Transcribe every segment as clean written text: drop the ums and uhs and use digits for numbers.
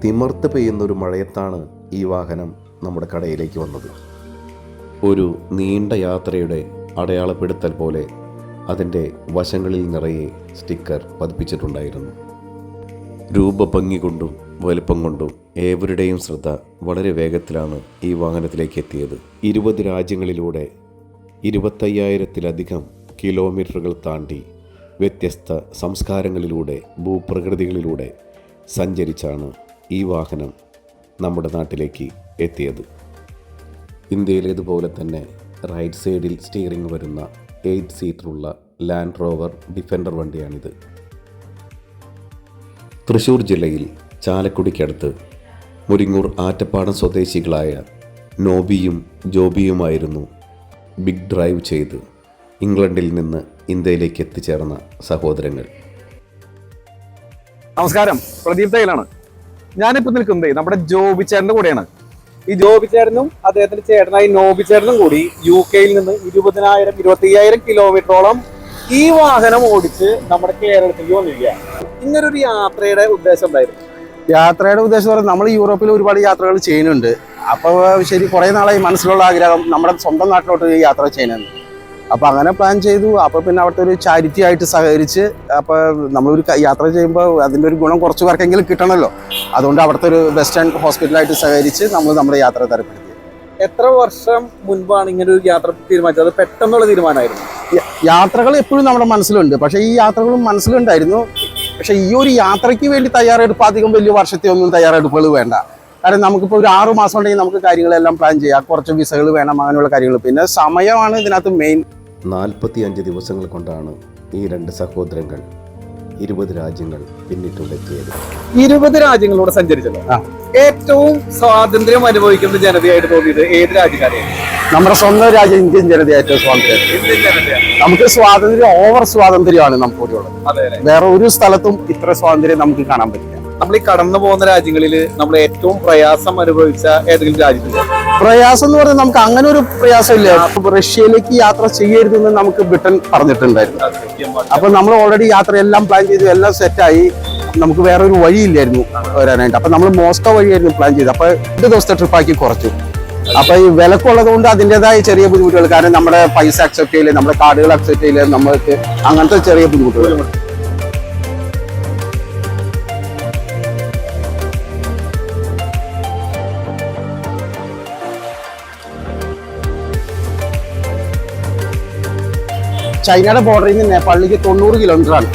തിമർത്ത് പെയ്യുന്നൊരു മഴയത്താണ് ഈ വാഹനം നമ്മുടെ കടയിലേക്ക് വന്നത്. ഒരു നീണ്ട യാത്രയുടെ അടയാളപ്പെടുത്തൽ പോലെ അതിൻ്റെ വശങ്ങളിൽ നിറയെ സ്റ്റിക്കർ പതിപ്പിച്ചിട്ടുണ്ടായിരുന്നു. രൂപഭംഗി കൊണ്ടും വലുപ്പം കൊണ്ടും ഏവരുടെയും ശ്രദ്ധ വളരെ വേഗത്തിലാണ് ഈ വാഹനത്തിലേക്ക് എത്തിയത്. 20 രാജ്യങ്ങളിലൂടെ 25,000-ലധികം കിലോമീറ്ററുകൾ താണ്ടി വ്യത്യസ്ത സംസ്കാരങ്ങളിലൂടെ ഭൂപ്രകൃതികളിലൂടെ സഞ്ചരിച്ചാണ് ഈ വാഹനം നമ്മുടെ നാട്ടിലേക്ക് എത്തിയത്. ഇന്ത്യയിലേതുപോലെ തന്നെ റൈറ്റ് സൈഡിൽ സ്റ്റിയറിംഗ് വരുന്ന 8 സീറ്ററുള്ള ലാൻഡ് റോവർ ഡിഫൻഡർ വണ്ടിയാണിത്. തൃശ്ശൂർ ജില്ലയിൽ ചാലക്കുടിക്കടുത്ത് മുരിങ്ങൂർ ആറ്റപ്പാടം സ്വദേശികളായ നോബിയും ജോബിയുമായിരുന്നു ബിഗ് ഡ്രൈവ് ചെയ്ത് ഇംഗ്ലണ്ടിൽ നിന്ന് ഇന്ത്യയിലേക്ക് എത്തിച്ചേർന്ന സഹോദരങ്ങൾ. നമസ്കാരം, പ്രദീപ് തൈലാണ്. ഞാനിപ്പോൾ നിൽക്കുന്നത് നമ്മുടെ ജോബി ചേട്ടൻ്റെ കൂടെയാണ്. ഈ ജോബി ചേട്ടനും അദ്ദേഹത്തിന്റെ ചേട്ടനായി നോബി ചേട്ടനും കൂടി UK നിന്ന് 20,000-25,000 കിലോമീറ്ററോളം ഈ വാഹനം ഓടിച്ച് നമ്മുടെ കേരളത്തിലേക്ക് വന്നിരിക്കുകയാണ്. ഇങ്ങനൊരു യാത്രയുടെ ഉദ്ദേശം എന്തായിരുന്നു? യാത്രയുടെ ഉദ്ദേശം പറഞ്ഞാൽ നമ്മൾ യൂറോപ്പിൽ ഒരുപാട് യാത്രകൾ ചെയ്യുന്നുണ്ട്. അപ്പോൾ ശരി, കുറേ നാളായി മനസ്സിലുള്ള ആഗ്രഹം നമ്മുടെ സ്വന്തം നാട്ടിലോട്ട് യാത്ര ചെയ്യണമെന്ന്. അപ്പോൾ അങ്ങനെ പ്ലാൻ ചെയ്തു. അപ്പോൾ പിന്നെ അവിടുത്തെ ഒരു ചാരിറ്റി ആയിട്ട് സഹകരിച്ച്, അപ്പോൾ നമ്മളൊരു യാത്ര ചെയ്യുമ്പോൾ അതിൻ്റെ ഒരു ഗുണം കുറച്ച് പേർക്കെങ്കിലും കിട്ടണമല്ലോ. അതുകൊണ്ട് അവിടുത്തെ ഒരു വെസ്റ്റേൺ ഹോസ്പിറ്റലായിട്ട് സഹകരിച്ച് നമ്മൾ നമ്മുടെ യാത്ര തരപ്പെടുത്തി. എത്ര വർഷം മുൻപാണ് ഇങ്ങനെ ഒരു യാത്ര തീരുമാനിച്ചത്? അത് പെട്ടെന്നുള്ള തീരുമാനമായിരുന്നു? യാത്രകൾ എപ്പോഴും നമ്മുടെ മനസ്സിലുണ്ട്, പക്ഷേ ഈ യാത്രകളും മനസ്സിലുണ്ടായിരുന്നു. പക്ഷേ ഈ ഒരു യാത്രയ്ക്ക് വേണ്ടി തയ്യാറെടുപ്പ് അധികം വലിയ വർഷത്തെ ഒന്നും തയ്യാറെടുപ്പുകൾ വേണ്ട. കാരണം നമുക്കിപ്പോൾ ഒരു 6 മാസം ഉണ്ടെങ്കിൽ നമുക്ക് കാര്യങ്ങളെല്ലാം പ്ലാൻ ചെയ്യാം. കുറച്ച് വിസകൾ വേണം, അങ്ങനെയുള്ള കാര്യങ്ങൾ. പിന്നെ സമയമാണ് ഇതിനകത്ത് മെയിൻ. 45 ദിവസങ്ങൾ കൊണ്ടാണ് ഈ 2 സഹോദരങ്ങൾ 20 രാജ്യങ്ങൾ പിന്നിട്ടുണ്ടെത്തിയത്. 20 രാജ്യങ്ങളിലൂടെ സഞ്ചരിച്ചല്ലോ. ഏറ്റവും സ്വാതന്ത്ര്യം അനുഭവിക്കുന്ന ജനതയായിട്ട് തോന്നിയത് ഏത് രാജ്യക്കാരെയാണ്? നമ്മുടെ സ്വന്തം രാജ്യം ഇന്ത്യൻ ജനത ഏറ്റവും സ്വാതന്ത്ര്യം. നമുക്ക് സ്വാതന്ത്ര്യം, ഓവർ സ്വാതന്ത്ര്യമാണ് നമുക്കുള്ളത്. വേറെ ഒരു സ്ഥലത്തും ഇത്ര സ്വാതന്ത്ര്യം നമുക്ക് കാണാൻ പറ്റില്ല. നമ്മൾ ഈ കടന്നു പോകുന്ന രാജ്യങ്ങളിൽ നമ്മൾ ഏറ്റവും പ്രയാസം അനുഭവിച്ച ഏതെങ്കിലും രാജ്യത്തില്ല? പ്രയാസം എന്ന് പറഞ്ഞാൽ നമുക്ക് അങ്ങനെ ഒരു പ്രയാസം ഇല്ല. റഷ്യയിലേക്ക് യാത്ര ചെയ്യരുതെന്ന് നമുക്ക് ബ്രിട്ടൻ പറഞ്ഞിട്ടുണ്ടായിരുന്നു. അപ്പൊ നമ്മൾ ഓൾറെഡി യാത്രയെല്ലാം പ്ലാൻ ചെയ്തു, എല്ലാം സെറ്റായി. നമുക്ക് വേറെ ഒരു വഴിയില്ലായിരുന്നു വരാനായിട്ട്. അപ്പൊ നമ്മൾ മോസ്കോ വഴിയായിരുന്നു പ്ലാൻ ചെയ്തത്. അപ്പൊ 2 ദിവസത്തെ ട്രിപ്പാക്കി കുറച്ചു. അപ്പൊ ഈ വിലക്കുള്ളത് കൊണ്ട് അതിൻ്റെതായ ചെറിയ ബുദ്ധിമുട്ടുകൾ, കാരണം നമ്മുടെ പൈസ അക്സെപ്റ്റ് ചെയ്യില്ല, നമ്മുടെ കാർഡുകൾ അക്സെപ്റ്റ് ചെയ്യില്ല, നമ്മൾക്ക് അങ്ങനത്തെ ചെറിയ ബുദ്ധിമുട്ടുകൾ. ചൈനയുടെ ബോർഡറിൽ നിന്ന് നേപ്പാളിലേക്ക് 90 കിലോമീറ്ററാണ്.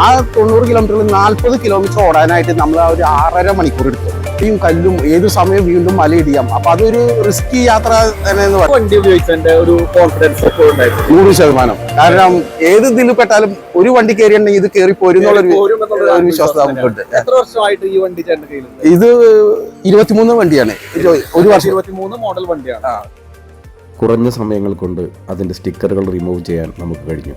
ആ 90 കിലോമീറ്ററിൽ 40 കിലോമീറ്റർ ഓടാനായിട്ട് നമ്മൾ ഒരു 6.5 മണിക്കൂർ എടുത്തു. ഈ കല്ലും ഏത് സമയം വീണ്ടും മലയിടിയാം. അപ്പൊ അതൊരു റിസ്കി യാത്ര തന്നെ എന്ന് പറയാം. വണ്ടി ഉപയോഗിച്ചതിന്റെ ഒരു കോൺഫിഡൻസ് 100%. കാരണം ഏത് ഇതിൽ പെട്ടാലും ഒരു വണ്ടി കയറിയുണ്ടെങ്കിൽ ഇത് കയറി പോരുന്നുള്ളൊരു വിശ്വാസം നമുക്കുണ്ട്. എത്ര വർഷമായിട്ട് ഈ വണ്ടി ചേട്ടന്റെ കയ്യിലുണ്ട്? ഇത് 23 വണ്ടിയാണ്. ഒരു വർഷം 23 മോഡൽ വണ്ടിയാണ്. കുറഞ്ഞ സമയങ്ങൾ കൊണ്ട് അതിൻ്റെ സ്റ്റിക്കറുകൾ റിമൂവ് ചെയ്യാൻ നമുക്ക് കഴിഞ്ഞു.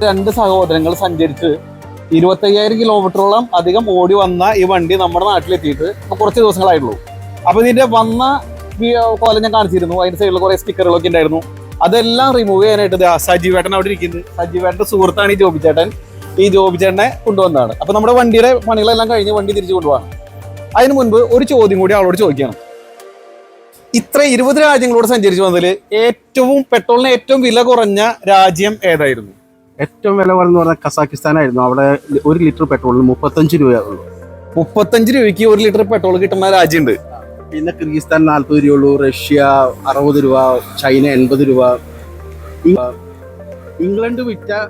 രണ്ട് സഹോദരങ്ങൾ സഞ്ചരിച്ച് 25,000 കിലോമീറ്ററോളം അധികം ഓടി വന്ന ഈ വണ്ടി നമ്മുടെ നാട്ടിലെത്തിയിട്ട് കുറച്ച് ദിവസങ്ങളായിട്ടുള്ളൂ. അപ്പൊ ഇതിന്റെ വന്ന കോലം ഞാൻ കാണിച്ചിരുന്നു. അതിന്റെ സൈഡിൽ കുറെ സ്റ്റിക്കറുകളൊക്കെ ഉണ്ടായിരുന്നു. അതെല്ലാം റിമൂവ് ചെയ്യാനായിട്ട് സജീവേട്ടൻ അവിടെ ഇരിക്കുന്നത്. സജീവേട്ടന്റെ സുഹൃത്താണ് ഈ ജോബി ചേട്ടൻ. ഈ ജോബി ചേട്ടനെ കൊണ്ടുവന്നതാണ്. അപ്പൊ നമ്മുടെ വണ്ടിയുടെ പണികളെല്ലാം കഴിഞ്ഞ് വണ്ടി തിരിച്ചു കൊണ്ടുപോകാം. അതിന് മുൻപ് ഒരു ചോദ്യം കൂടി അവളോട് ചോദിക്കണം. ഇത്ര 20 രാജ്യങ്ങളോട് സഞ്ചരിച്ചു വന്നതിൽ ഏറ്റവും പെട്രോളിന് ഏറ്റവും വില കുറഞ്ഞ രാജ്യം ഏതായിരുന്നു? ഏറ്റവും വില കുറഞ്ഞെന്ന് പറഞ്ഞാൽ കസാക്കിസ്ഥാനായിരുന്നു. അവിടെ 1 ലിറ്റർ പെട്രോളിന് 35 രൂപയുള്ളൂ. 35 രൂപയ്ക്ക് 1 ലിറ്റർ പെട്രോൾ കിട്ടുന്ന രാജ്യമുണ്ട്. പിന്നെ കിർഗിസ്ഥാൻ 40 രൂപയുള്ളൂ, റഷ്യ 60 രൂപ, ചൈന 80 രൂപ. ഇംഗ്ലണ്ട് വിട്ട്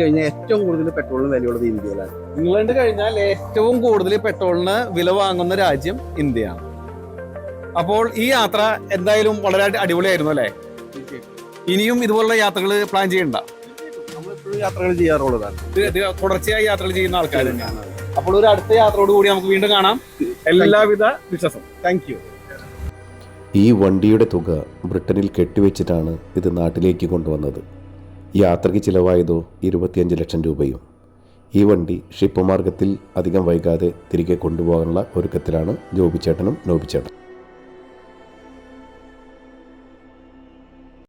കഴിഞ്ഞാൽ ഏറ്റവും കൂടുതൽ പെട്രോളിന് വിലയുള്ളത് ഇന്ത്യയിലാണ്. ഇംഗ്ലണ്ട് കഴിഞ്ഞാൽ ഏറ്റവും കൂടുതൽ പെട്രോളിന് വില വാങ്ങുന്ന രാജ്യം ഇന്ത്യയാണ്. അപ്പോൾ ഈ യാത്ര എന്തായാലും വളരെ അടിപൊളിയായിരുന്നു അല്ലേ? ഇനിയും ഇതുപോലുള്ള യാത്രകൾ പ്ലാൻ ചെയ്യണ്ട? യാത്രകൾ ചെയ്യാറുള്ളതാണ്. തുടർച്ചയായി യാത്രകൾ ചെയ്യുന്ന ആൾക്കാർ തന്നെയാണ്. അപ്പോൾ ഒരു അടുത്ത യാത്രയോട് കൂടി നമുക്ക് വീണ്ടും കാണാം. എല്ലാവിധ വിശ്വാസം. Thank you. ഈ വണ്ടിയുടെ തുക ബ്രിട്ടനിൽ കെട്ടിവെച്ചിട്ടാണ് ഇത് നാട്ടിലേക്ക് കൊണ്ടുവന്നത്. യാത്രയ്ക്ക് ചിലവായതോ 25 ലക്ഷം രൂപയും. ഈ വണ്ടി ഷിപ്പ് മാർഗത്തിൽ അധികം വൈകാതെ തിരികെ കൊണ്ടുപോകാനുള്ള ഒരുക്കത്തിലാണ് ജോബിച്ചേട്ടനും നോബിച്ചേട്ടനും.